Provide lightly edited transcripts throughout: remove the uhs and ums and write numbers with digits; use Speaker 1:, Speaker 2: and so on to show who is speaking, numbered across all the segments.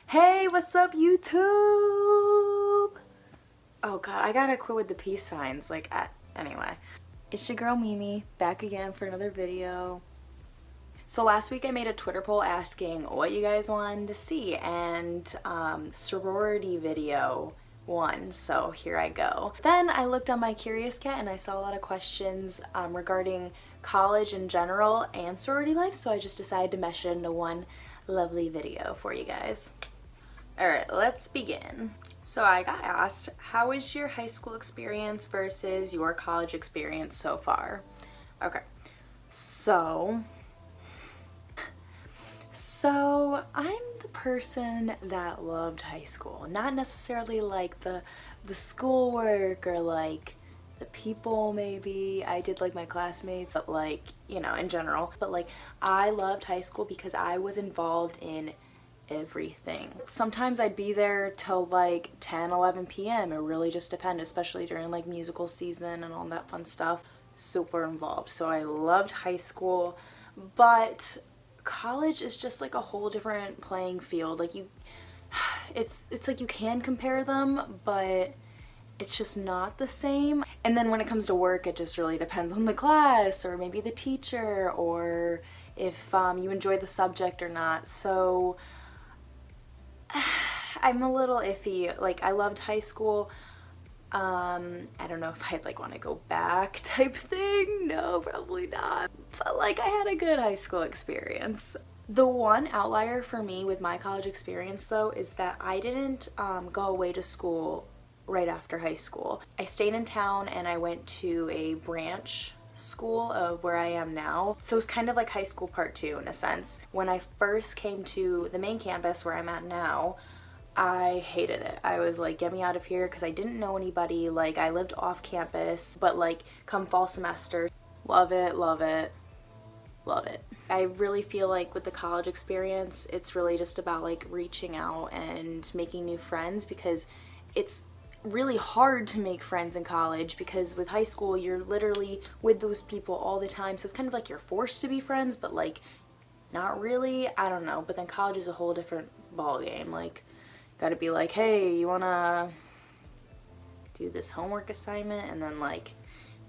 Speaker 1: Hey, what's up, YouTube? Oh god, I gotta quit with the peace signs. Anyway. It's your girl Mimi, back again for another video. So last week I made a Twitter poll asking what you guys wanted to see, and sorority video won, so here I go. Then I looked on my Curious Cat and I saw a lot of questions regarding college in general and sorority life, so I just decided to mesh it into one lovely video for you guys. Alright, let's begin. So I got asked, how was your high school experience versus your college experience so far? Okay, so I'm the person that loved high school. Not necessarily like the schoolwork or like the people maybe. I did like my classmates, but like, you know, in general. But like, I loved high school because I was involved in everything. Sometimes I'd be there till like 10-11 p.m. It really just depended, especially during like musical season and all that fun stuff. Super involved. So I loved high school, but college is just like a whole different playing field. Like it's like you can compare them, but it's just not the same. And then when it comes to work, it just really depends on the class or maybe the teacher or if you enjoy the subject or not. So I'm a little iffy. Like, I loved high school. I don't know if I'd like want to go back type thing. No, probably not. But like, I had a good high school experience. The one outlier for me with my college experience though is that I didn't go away to school right after high school. I stayed in town and I went to a branch school of where I am now. So it was kind of like high school part 2 in a sense. When I first came to the main campus where I'm at now, I hated it. I was like, get me out of here, because I didn't know anybody. Like, I lived off campus, but like come fall semester, love it, love it, love it. I really feel like with the college experience, it's really just about like reaching out and making new friends, because it's really hard to make friends in college, because with high school you're literally with those people all the time, so it's kind of like you're forced to be friends, but like not really. I don't know. But then college is a whole different ball game. Like, gotta be like, hey, you wanna do this homework assignment, and then like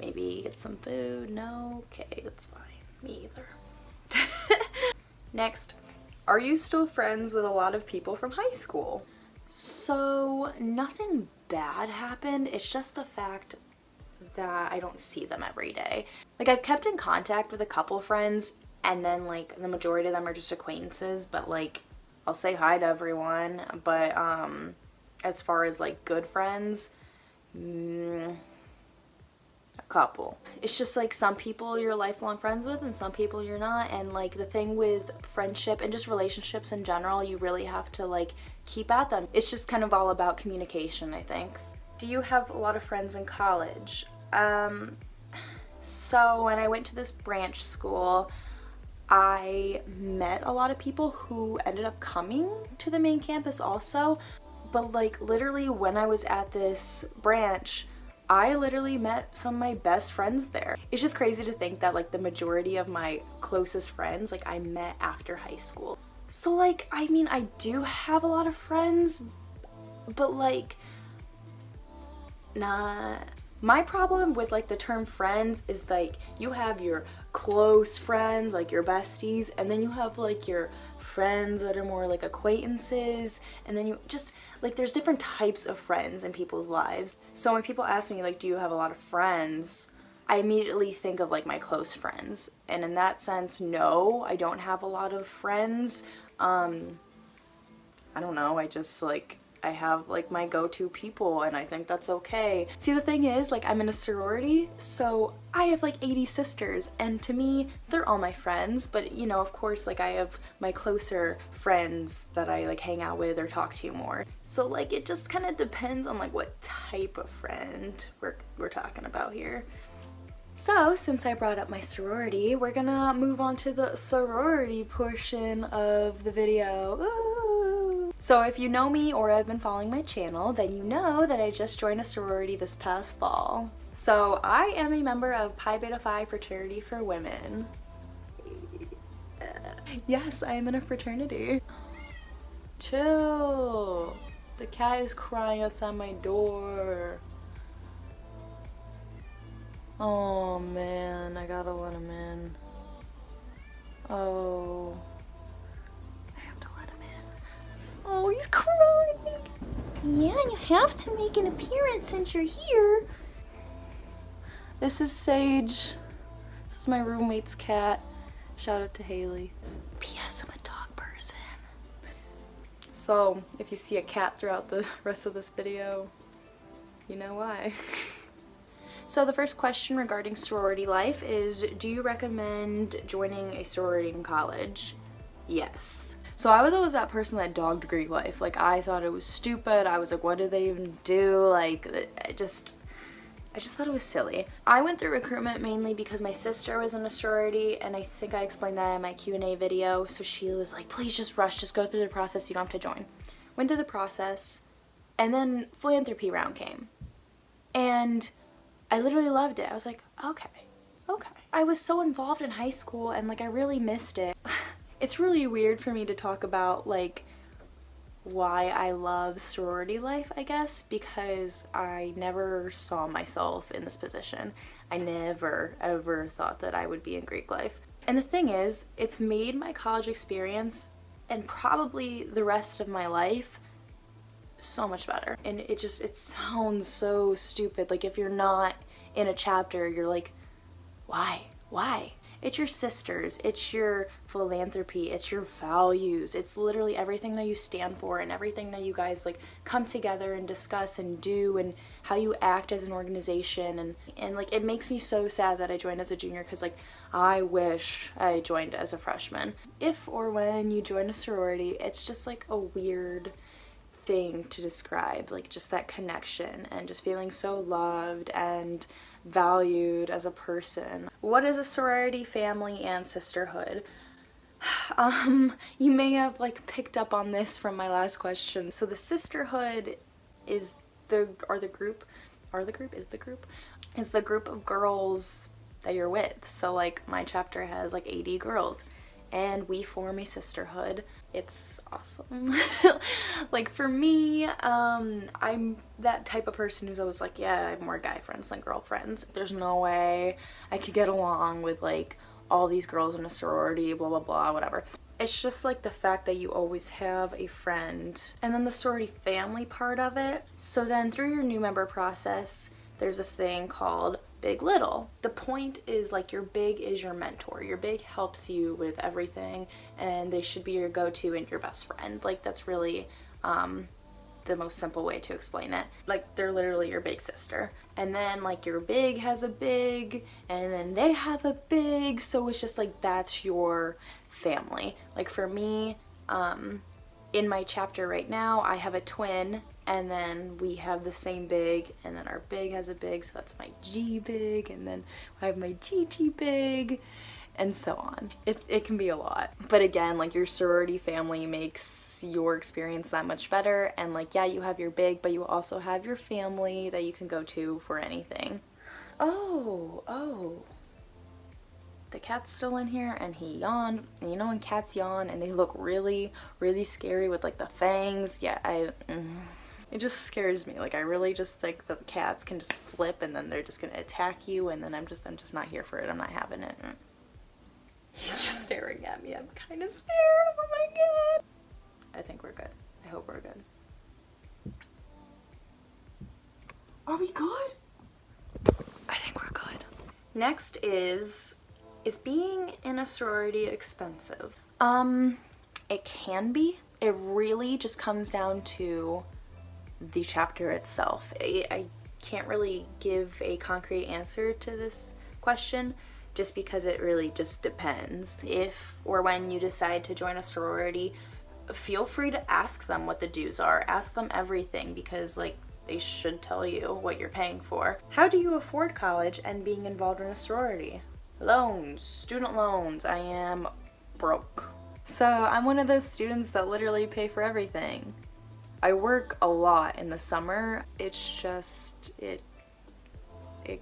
Speaker 1: maybe get some food. No? Okay, that's fine. Me either. Next, are you still friends with a lot of people from high school? So nothing bad happened. It's just the fact that I don't see them every day. Like, I've kept in contact with a couple friends, and then like the majority of them are just acquaintances, but like I'll say hi to everyone. But as far as like good friends, a couple. It's just like some people you're lifelong friends with and some people you're not. And like the thing with friendship and just relationships in general, you really have to like keep at them. It's just kind of all about communication, I think. Do you have a lot of friends in college? So when I went to this branch school, I met a lot of people who ended up coming to the main campus also. But like literally when I was at this branch, I literally met some of my best friends there. It's just crazy to think that like the majority of my closest friends like I met after high school. So like, I mean, I do have a lot of friends, but like, nah. My problem with like the term friends is like you have your close friends, like your besties, and then you have like your friends that are more like acquaintances, and then you just like, there's different types of friends in people's lives. So when people ask me like, do you have a lot of friends, I immediately think of like my close friends, and in that sense, no, I don't have a lot of friends. I don't know, I just like, I have like my go-to people, and I think that's okay. See, the thing is, like, I'm in a sorority, so I have like 80 sisters, and to me, they're all my friends. But you know, of course, like I have my closer friends that I like hang out with or talk to more. So like, it just kind of depends on like what type of friend we're talking about here. So since I brought up my sorority, we're gonna move on to the sorority portion of the video. Ooh. So if you know me or have been following my channel, then you know that I just joined a sorority this past fall. So I am a member of Pi Beta Phi fraternity for women. Yes, I am in a fraternity. Chill. The cat is crying outside my door. Oh man, I gotta let him in. Oh. I have to let him in. Oh, he's crying. Yeah, you have to make an appearance since you're here. This is Sage. This is my roommate's cat. Shout out to Haley. P.S. I'm a dog person. So, if you see a cat throughout the rest of this video, you know why. So the first question regarding sorority life is, do you recommend joining a sorority in college? Yes. So I was always that person that dogged Greek life. Like, I thought it was stupid. I was like, what do they even do? Like, I just thought it was silly. I went through recruitment mainly because my sister was in a sorority, and I think I explained that in my Q&A video. So she was like, please just rush, just go through the process, you don't have to join. Went through the process, and then philanthropy round came. And I literally loved it. I was like, okay. I was so involved in high school, and like I really missed it. It's really weird for me to talk about like why I love sorority life, I guess, because I never saw myself in this position. I never ever thought that I would be in Greek life. And the thing is, it's made my college experience and probably the rest of my life so much better. And it sounds so stupid. Like, if you're not in a chapter, you're like, why? It's your sisters, it's your philanthropy, it's your values, it's literally everything that you stand for and everything that you guys like come together and discuss and do, and how you act as an organization. And like, it makes me so sad that I joined as a junior, because like I wish I joined as a freshman. If or when you join a sorority, it's just like a weird thing to describe, like just that connection and just feeling so loved and valued as a person. What is a sorority, family, and sisterhood? You may have like picked up on this from my last question. So the sisterhood is the group of girls that you're with. So like my chapter has like 80 girls, and we form a sisterhood. It's awesome. Like for me, I'm that type of person who's always like, yeah, I have more guy friends than girlfriends. There's no way I could get along with like all these girls in a sorority, blah blah blah, whatever. It's just like the fact that you always have a friend. And then the sorority family part of it. So then through your new member process, there's this thing called Big Little. The point is like your big is your mentor. Your big helps you with everything, and they should be your go-to and your best friend. Like, that's really the most simple way to explain it. Like, they're literally your big sister. And then like your big has a big, and then they have a big, so it's just like that's your family. Like for me, in my chapter right now, I have a twin, and then we have the same big, and then our big has a big, so that's my G big, and then I have my GT big, and so on. It can be a lot. But again, like, your sorority family makes your experience that much better, and like, yeah, you have your big, but you also have your family that you can go to for anything. Oh. The cat's still in here, and he yawned. And you know when cats yawn and they look really, really scary with like the fangs? Yeah, it just scares me. Like, I really just think that the cats can just flip and then they're just gonna attack you, and then I'm just not here for it. I'm not having it. He's just staring at me. I'm kind of scared. Oh my god. I think we're good. I hope we're good. Are we good? I think we're good. Next is being in a sorority expensive? It can be. It really just comes down to the chapter itself. I can't really give a concrete answer to this question, just because it really just depends. If or when you decide to join a sorority, feel free to ask them what the dues are. Ask them everything, because like, they should tell you what you're paying for. How do you afford college and being involved in a sorority? Loans, student loans. I am broke. So I'm one of those students that literally pay for everything. I work a lot in the summer. It's just, it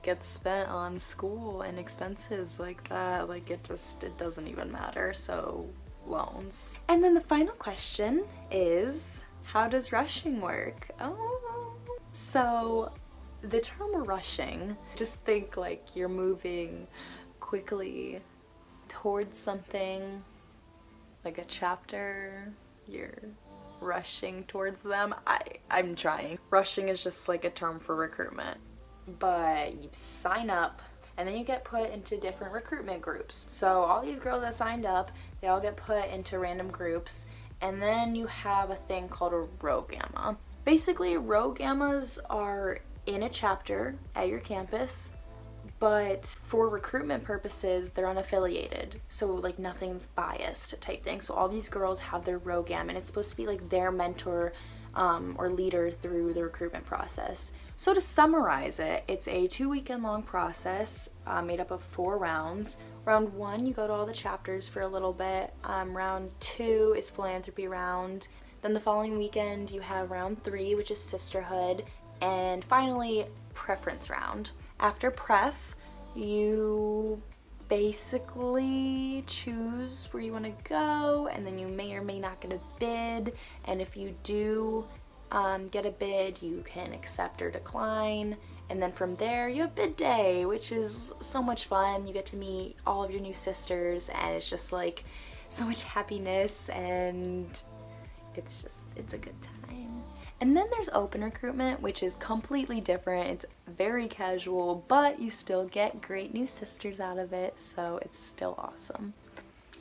Speaker 1: gets spent on school and expenses like that. Like, it doesn't even matter. So loans. And then the final question is, how does rushing work? Oh, so the term rushing, just think like you're moving quickly towards something, like a chapter, you're rushing towards them. I'm trying. Rushing is just like a term for recruitment, but you sign up and then you get put into different recruitment groups. So all these girls that signed up, they all get put into random groups, and then you have a thing called a row gamma. Basically, row gammas are in a chapter at your campus, but for recruitment purposes, they're unaffiliated. So like nothing's biased type thing. So all these girls have their row gamma, and it's supposed to be like their mentor or leader through the recruitment process. So to summarize it, it's a 2-weekend long process made up of 4 rounds. Round 1, you go to all the chapters for a little bit. Round 2 is philanthropy round. Then the following weekend, you have round 3, which is sisterhood. And finally, preference round. After pref, you basically choose where you want to go, and then you may or may not get a bid, and if you do get a bid, you can accept or decline, and then from there you have bid day, which is so much fun. You get to meet all of your new sisters, and it's just like so much happiness, and it's a good time. And then there's open recruitment, which is completely different. It's very casual, but you still get great new sisters out of it, so it's still awesome.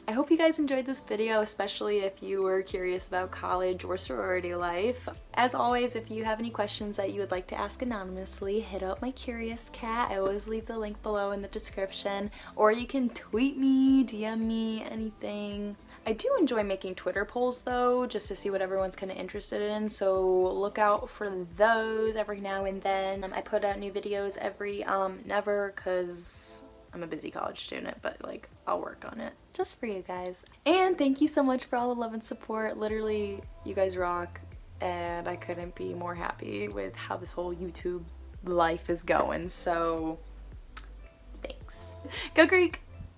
Speaker 1: I hope you guys enjoyed this video, especially if you were curious about college or sorority life. As always, if you have any questions that you would like to ask anonymously, hit up my Curious Cat. I always leave the link below in the description, or you can tweet me, DM me, anything. I do enjoy making Twitter polls though, just to see what everyone's kind of interested in, so look out for those every now and then. I put out new videos every never, cause I'm a busy college student, but like I'll work on it just for you guys. And thank you so much for all the love and support. Literally, you guys rock, and I couldn't be more happy with how this whole YouTube life is going, so thanks. Go Greek!